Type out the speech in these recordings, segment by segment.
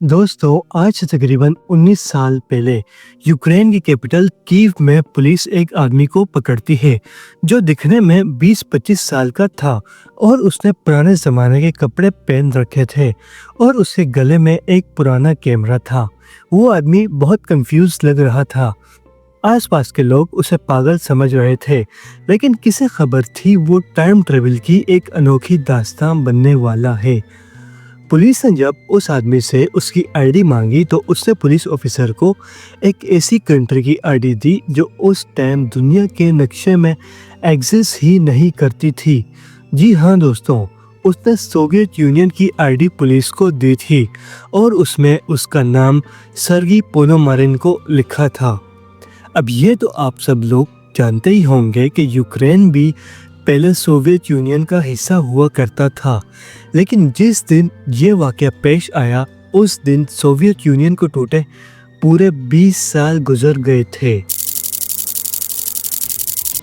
दोस्तों, आज से तकरीबन 19 साल पहले यूक्रेन की कैपिटल कीव में पुलिस एक आदमी को पकड़ती है जो दिखने में 20-25 साल का था और उसने पुराने ज़माने के कपड़े पहन रखे थे और उसके गले में एक पुराना कैमरा था। वो आदमी बहुत कंफ्यूज लग रहा था। आसपास के लोग उसे पागल समझ रहे थे, लेकिन किसे खबर थी वो टाइम ट्रेवल की एक अनोखी दास्तान बनने वाला है। पुलिस ने जब उस आदमी से उसकी आईडी मांगी तो उसने पुलिस ऑफिसर को एक ऐसी कंट्री की आईडी दी जो उस टाइम दुनिया के नक्शे में एग्जिस्ट ही नहीं करती थी। जी हाँ दोस्तों, उसने सोवियत यूनियन की आईडी पुलिस को दी थी और उसमें उसका नाम सर्गी पोनोमारेंको लिखा था। अब ये तो आप सब लोग जानते ही होंगे कि यूक्रेन भी पहले सोवियत यूनियन का हिस्सा हुआ करता था, लेकिन जिस दिन ये वाक़या पेश आया उस दिन सोवियत यूनियन को टूटे पूरे 20 साल गुजर गए थे।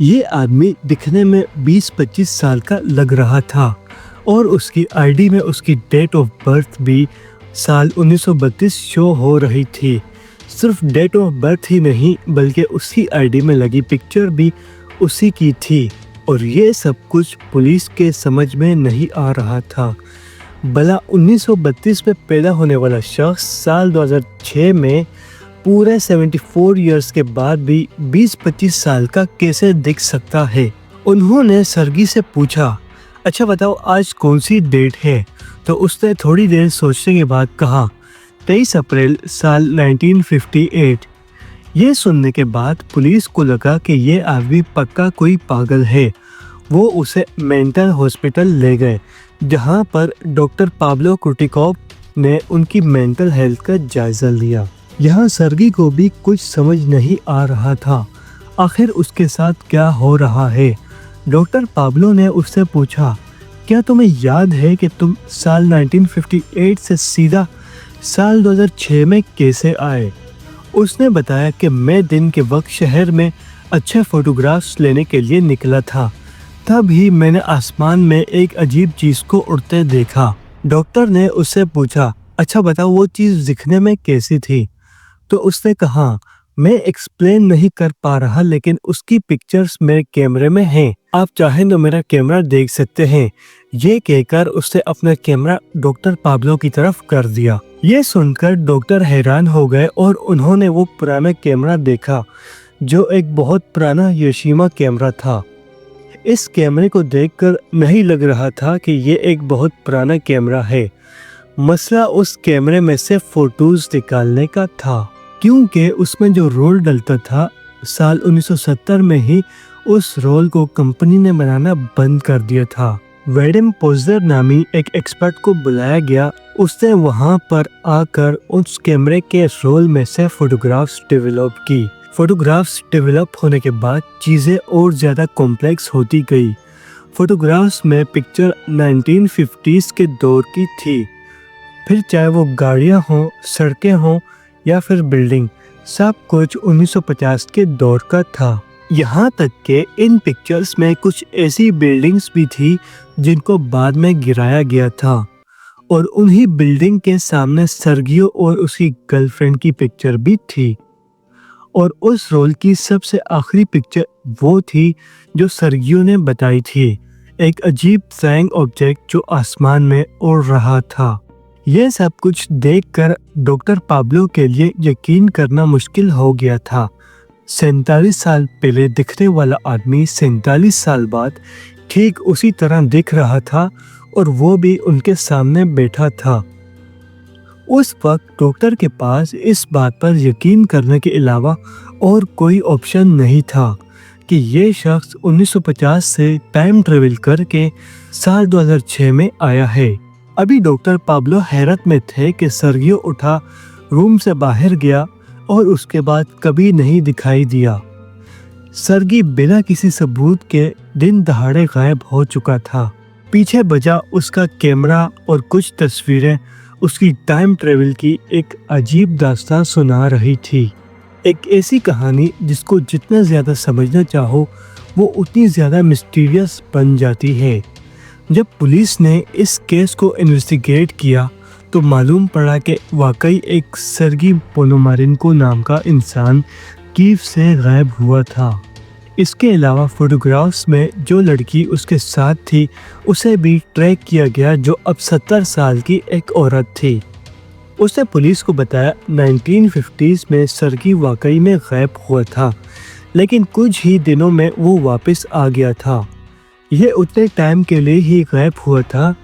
ये आदमी दिखने में 20-25 साल का लग रहा था और उसकी आईडी में उसकी डेट ऑफ बर्थ भी साल 1932 शो हो रही थी। सिर्फ डेट ऑफ बर्थ ही नहीं बल्कि उसकी आईडी में लगी पिक्चर भी उसी की थी और ये सब कुछ पुलिस के समझ में नहीं आ रहा था। भला 1932 में पैदा होने वाला शख्स साल 2006 में पूरे 74 इयर्स के बाद भी 20-25 साल का कैसे दिख सकता है। उन्होंने सर्गी से पूछा, अच्छा बताओ आज कौन सी डेट है? तो उसने थोड़ी देर सोचने के बाद कहा 23 अप्रैल साल 1958। ये सुनने के बाद पुलिस को लगा कि ये आदमी पक्का कोई पागल है। वो उसे मेंटल हॉस्पिटल ले गए जहां पर डॉक्टर पाब्लो कुर्टिकोव ने उनकी मेंटल हेल्थ का जायजा लिया। यहाँ सर्गी को भी कुछ समझ नहीं आ रहा था, आखिर उसके साथ क्या हो रहा है। डॉक्टर पाब्लो ने उससे पूछा, क्या तुम्हें याद है कि तुम साल 1958 से सीधा साल 2006 में कैसे आए? उसने बताया कि मैं दिन के वक्त शहर में अच्छे फोटोग्राफ्स लेने के लिए निकला था, तब ही मैंने आसमान में एक अजीब चीज़ को उड़ते देखा। डॉक्टर ने उससे पूछा, अच्छा बताओ वो चीज़ दिखने में कैसी थी? तो उसने कहा, मैं एक्सप्लेन नहीं कर पा रहा लेकिन उसकी पिक्चर्स मेरे कैमरे में हैं, आप चाहें तो मेरा कैमरा देख सकते हैं। ये कहकर उसने अपना कैमरा डॉक्टर पाब्लो की तरफ कर दिया। ये सुनकर डॉक्टर हैरान हो गए और उन्होंने वो पुराना कैमरा देखा जो एक बहुत पुराना योशिमा कैमरा था। इस कैमरे को देखकर नहीं लग रहा था कि ये एक बहुत पुराना कैमरा है। मसला उस कैमरे में से फोटोज निकालने का था, क्योंकि उसमें जो रोल डलता था साल 1970 में ही उस रोल को कंपनी ने बनाना बंद कर दिया था। वेडिम पोजर नामी एक एक्सपर्ट को बुलाया गया। उसने वहां पर आकर उस कैमरे के रोल में से फोटोग्राफ्स डेवलप की। फोटोग्राफ्स डेवलप होने के बाद चीज़ें और ज़्यादा कॉम्प्लेक्स होती गई। फोटोग्राफ्स में पिक्चर 1950s के दौर की थी, फिर चाहे वो गाड़ियाँ हों, सड़कें हों या फिर बिल्डिंग, सब कुछ 1950 के दौर का था। यहाँ तक कि इन पिक्चर्स में कुछ ऐसी बिल्डिंग्स भी थी जिनको बाद में गिराया गया था और उन्हीं बिल्डिंग के सामने सर्गियो और उसकी गर्लफ्रेंड की पिक्चर भी थी। और उस रोल की सबसे आखिरी पिक्चर वो थी जो सर्गियो ने बताई थी, एक अजीब फ्लाइंग ऑब्जेक्ट जो आसमान में उड़ रहा था। यह सब कुछ देखकर डॉक्टर पाब्लो के लिए यकीन करना मुश्किल हो गया था। 47 साल पहले दिखने वाला आदमी 47 साल बाद ठीक उसी तरह दिख रहा था और वो भी उनके सामने बैठा था। उस वक्त डॉक्टर के पास इस बात पर यकीन करने के अलावा और कोई ऑप्शन नहीं था कि ये शख्स 1950 से टाइम ट्रेवल करके साल 2006 में आया है। अभी डॉक्टर पाब्लो हैरत में थे कि सर्गियो उठा, रूम से बाहर गया और उसके बाद कभी नहीं दिखाई दिया। सर्गी बिना किसी सबूत के दिन दहाड़े गायब हो चुका था। पीछे बजा उसका कैमरा और कुछ तस्वीरें उसकी टाइम ट्रेवल की एक अजीब दास्तान सुना रही थी। एक ऐसी कहानी जिसको जितना ज़्यादा समझना चाहो वो उतनी ज़्यादा मिस्टीरियस बन जाती है। जब पुलिस ने इस केस को इन्वेस्टिगेट किया तो मालूम पड़ा कि वाकई एक सर्गी पोनोमारेंको नाम का इंसान कीव से गायब हुआ था। इसके अलावा फोटोग्राफ्स में जो लड़की उसके साथ थी उसे भी ट्रैक किया गया, जो अब 70 साल की एक औरत थी। उसने पुलिस को बताया 1950s में सर्गी वाकई में गायब हुआ था, लेकिन कुछ ही दिनों में वो वापस आ गया था। यह उतने टाइम के लिए ही गायब हुआ था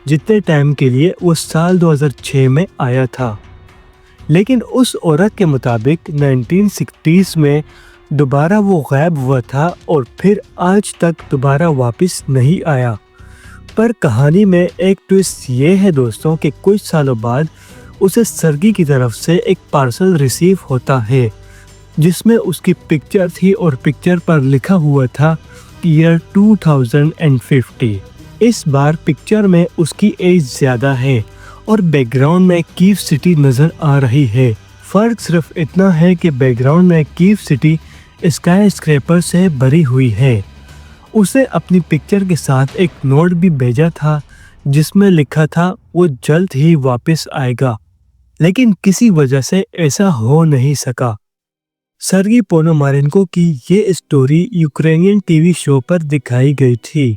जितने टाइम के लिए वो साल 2006 में आया था। लेकिन उस औरत के मुताबिक 1960s में दोबारा वो गायब हुआ था और फिर आज तक दोबारा वापस नहीं आया। पर कहानी में एक ट्विस्ट ये है दोस्तों कि कुछ सालों बाद उसे सर्गी की तरफ से एक पार्सल रिसीव होता है जिसमें उसकी पिक्चर थी और पिक्चर पर लिखा हुआ था ईयर 2050। इस बार पिक्चर में उसकी एज ज़्यादा है और बैकग्राउंड में कीव सिटी नज़र आ रही है। फ़र्क सिर्फ इतना है कि बैकग्राउंड में कीव सिटी स्काई स्क्रैपर से भरी हुई है। उसे अपनी पिक्चर के साथ एक नोट भी भेजा था जिसमें लिखा था वो जल्द ही वापस आएगा, लेकिन किसी वजह से ऐसा हो नहीं सका। सर्गी पोनोमारेंको की ये स्टोरी यूक्रेनियन टीवी शो पर दिखाई गई थी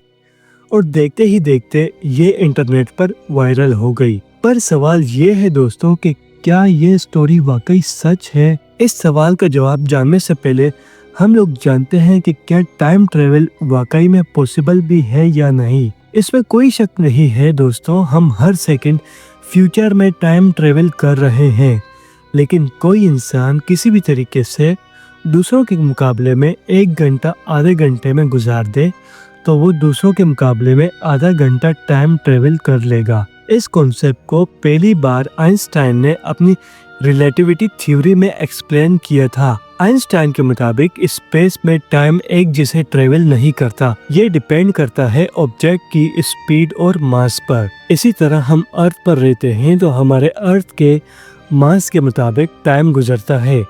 और देखते ही देखते ये इंटरनेट पर वायरल हो गई। पर सवाल ये है दोस्तों कि क्या ये स्टोरी वाकई सच है? इस सवाल का जवाब जानने से पहले हम लोग जानते हैं कि क्या टाइम ट्रेवल वाकई में पॉसिबल भी है या नहीं। इसमें कोई शक नहीं है दोस्तों, हम हर सेकंड फ्यूचर में टाइम ट्रेवल कर रहे हैं, लेकिन कोई इंसान किसी भी तरीके से दूसरों के मुकाबले में 1 घंटा आधे घंटे में गुजार दे तो वो दूसरों के मुकाबले में आधा घंटा टाइम ट्रेवल कर लेगा। इस कॉन्सेप्ट को पहली बार आइंस्टाइन ने अपनी रिलेटिविटी थ्योरी में एक्सप्लेन किया था। आइंस्टाइन के मुताबिक स्पेस में टाइम एक जैसे ट्रेवल नहीं करता, ये डिपेंड करता है ऑब्जेक्ट की स्पीड और मास पर। इसी तरह हम अर्थ पर रहते हैं तो हमारे अर्थ के मास के मुताबिक टाइम गुजरता है।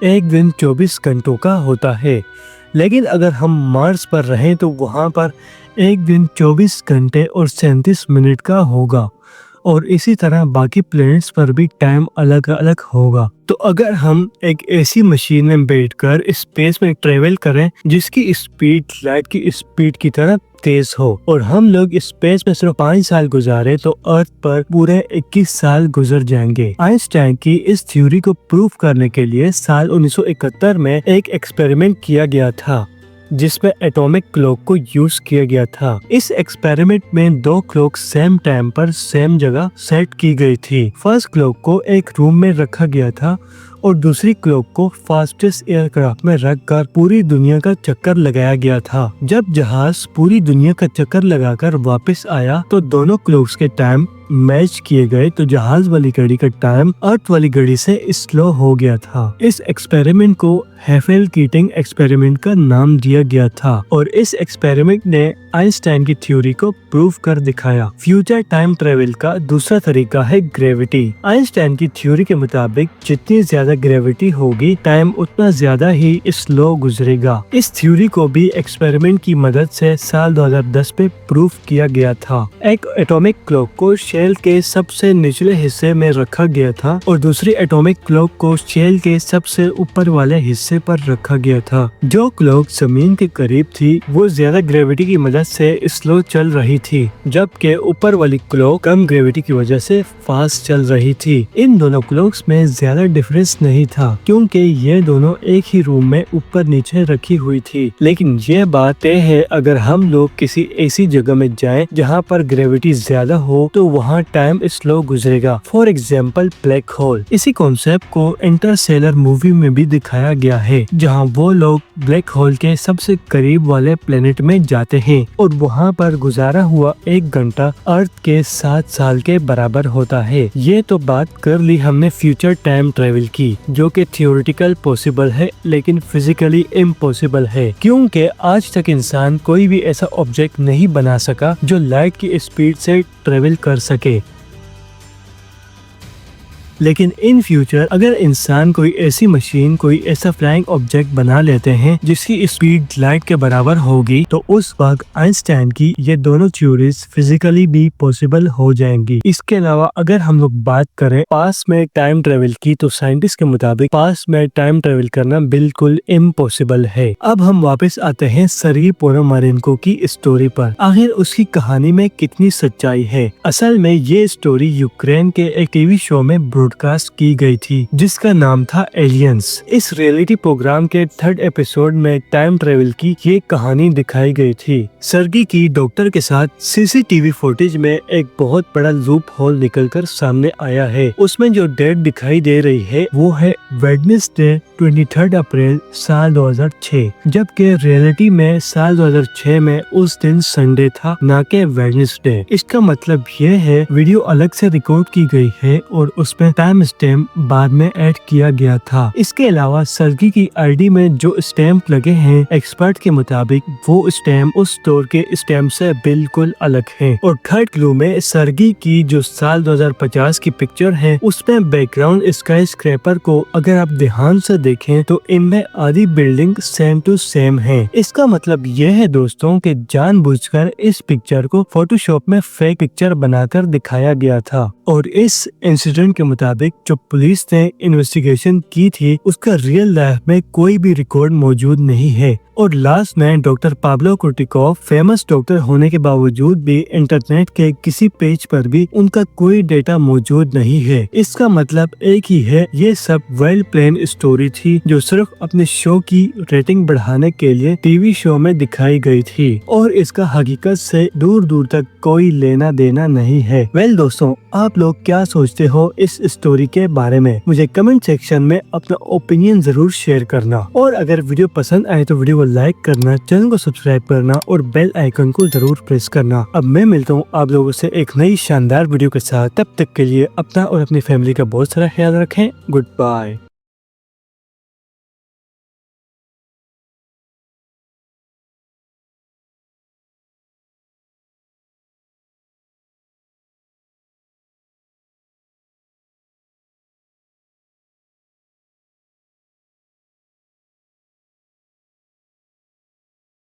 एक दिन 24 घंटों का होता है, लेकिन अगर हम मार्स पर रहें तो वहाँ पर एक दिन 24 घंटे और 37 मिनट का होगा और इसी तरह बाकी प्लैनेट्स पर भी टाइम अलग अलग होगा। तो अगर हम एक ऐसी मशीन में बैठकर स्पेस में ट्रेवल करें जिसकी स्पीड लाइट की स्पीड की तरह तेज हो और हम लोग स्पेस में सिर्फ 5 साल गुजारे तो अर्थ पर पूरे 21 साल गुजर जाएंगे। आइंस्टाइन की इस थ्योरी को प्रूव करने के लिए साल 1971 में एक एक्सपेरिमेंट किया गया था जिसमें एटॉमिक क्लॉक को यूज किया गया था। इस एक्सपेरिमेंट में 2 क्लॉक सेम टाइम पर सेम जगह सेट की गई थी। फर्स्ट क्लॉक को एक रूम में रखा गया था और दूसरी क्लॉक को फास्टेस्ट एयरक्राफ्ट में रखकर पूरी दुनिया का चक्कर लगाया गया था। जब जहाज पूरी दुनिया का चक्कर लगाकर वापस आया तो दोनों क्लॉक्स के टाइम मैच किए गए तो जहाज वाली घड़ी का टाइम अर्थ वाली घड़ी से स्लो हो गया था। इस एक्सपेरिमेंट को हेफेल कीटिंग एक्सपेरिमेंट का नाम दिया गया था और इस एक्सपेरिमेंट ने आइंस्टाइन की थ्योरी को प्रूव कर दिखाया। फ्यूचर टाइम ट्रेवल का दूसरा तरीका है ग्रेविटी। आइंस्टाइन की थ्योरी के मुताबिक जितनी ज्यादा ग्रेविटी होगी टाइम उतना ज्यादा ही स्लो गुजरेगा। इस थ्योरी को भी एक्सपेरिमेंट की मदद से साल 2010 में प्रूव किया गया था। एक एटॉमिक क्लॉक को शेल के सबसे निचले हिस्से में रखा गया था और दूसरी एटॉमिक क्लॉक को शेल के सबसे ऊपर वाले हिस्से पर रखा गया था। जो क्लॉक जमीन के करीब थी वो ज्यादा ग्रेविटी की मदद से स्लो चल रही थी, जबकि ऊपर वाली क्लॉक कम ग्रेविटी की वजह से फास्ट चल रही थी। इन दोनों क्लॉक्स में ज्यादा डिफरेंस नहीं था क्योंकि ये दोनों एक ही रूम में ऊपर नीचे रखी हुई थी। लेकिन ये बात तय है अगर हम लोग किसी ऐसी जगह में जाएं जहां पर ग्रेविटी ज्यादा हो तो वहां टाइम स्लो गुजरेगा। For example black hole. इसी कॉन्सेप्ट को इंटरस्टेलर मूवी में भी दिखाया गया है जहां वो लोग ब्लैक होल के सबसे करीब वाले प्लेनेट में जाते हैं और वहां पर गुजारा हुआ 1 घंटा अर्थ के 7 साल के बराबर होता है। ये तो बात कर ली हमने फ्यूचर टाइम ट्रेवल की जो कि थियोरेटिकल पॉसिबल है लेकिन फिजिकली इम्पॉसिबल है क्योंकि आज तक इंसान कोई भी ऐसा ऑब्जेक्ट नहीं बना सका जो लाइट की स्पीड से ट्रेवल कर सके। लेकिन इन फ्यूचर अगर इंसान कोई ऐसी मशीन, कोई ऐसा फ्लाइंग ऑब्जेक्ट बना लेते हैं जिसकी स्पीड लाइट के बराबर होगी, तो उस वक्त आइंस्टाइन की ये दोनों थ्योरीज फिजिकली भी पॉसिबल हो जाएंगी। इसके अलावा अगर हम लोग बात करें पास में टाइम ट्रेवल की, तो साइंटिस्ट के मुताबिक पास में टाइम ट्रेवल करना बिल्कुल इम्पॉसिबल है। अब हम वापस आते हैं सर्गेई पोनोमारेंको की स्टोरी पर। आखिर उसकी कहानी में कितनी सच्चाई है? असल में ये स्टोरी यूक्रेन के एक टीवी शो में ब्रॉडकास्ट की गई थी जिसका नाम था एलियंस। इस रियलिटी प्रोग्राम के 3rd एपिसोड में टाइम ट्रेवल की ये कहानी दिखाई गई थी। सर्गेई की डॉक्टर के साथ सीसीटीवी फुटेज में एक बहुत बड़ा लूप होल निकलकर सामने आया है। उसमें जो डेट दिखाई दे रही है वो है वेडनेसडे 23 अप्रैल साल 2006, जबकि रियलिटी में साल 2006 में उस दिन संडे था, न कि वेडनेसडे। इसका मतलब ये है वीडियो अलग से रिकॉर्ड की गई है और उसमें टाइम स्टैम्प बाद में ऐड किया गया था। इसके अलावा सर्गेई की आईडी में जो स्टैम्प लगे हैं, एक्सपर्ट के मुताबिक वो स्टैम्प उस स्टोर के स्टैम्प से बिल्कुल अलग है। और 3rd क्लू में सर्गेई की जो साल 2050 की पिक्चर है, उसमें बैकग्राउंड स्काई स्क्रैपर को अगर आप ध्यान से देखें तो इनमें आधी बिल्डिंग सेम टू सेम है। इसका मतलब यह है दोस्तों कि जानबूझकर इस पिक्चर को फोटोशॉप में फेक पिक्चर बनाकर दिखाया गया था। और इस इंसिडेंट के मुताबिक जो पुलिस ने इन्वेस्टिगेशन की थी उसका रियल लाइफ में कोई भी रिकॉर्ड मौजूद नहीं है। और लास्ट में डॉक्टर पाब्लो कुर्टिकोव फेमस डॉक्टर होने के बावजूद भी इंटरनेट के किसी पेज पर भी उनका कोई डेटा मौजूद नहीं है। इसका मतलब एक ही है, ये सब वेल प्लान स्टोरी थी जो सिर्फ अपने शो की रेटिंग बढ़ाने के लिए टीवी शो में दिखाई गई थी और इसका हकीकत से दूर दूर तक कोई लेना देना नहीं है। वेल दोस्तों, आप लोग क्या सोचते हो इस स्टोरी के बारे में? मुझे कमेंट सेक्शन में अपना ओपिनियन जरूर शेयर करना। और अगर वीडियो पसंद आए तो वीडियो को लाइक करना, चैनल को सब्सक्राइब करना और बेल आइकन को जरूर प्रेस करना। अब मैं मिलता हूँ आप लोगों से एक नई शानदार वीडियो के साथ। तब तक के लिए अपना और अपनी फैमिली का बहुत सारा ख्याल रखें। Good bye.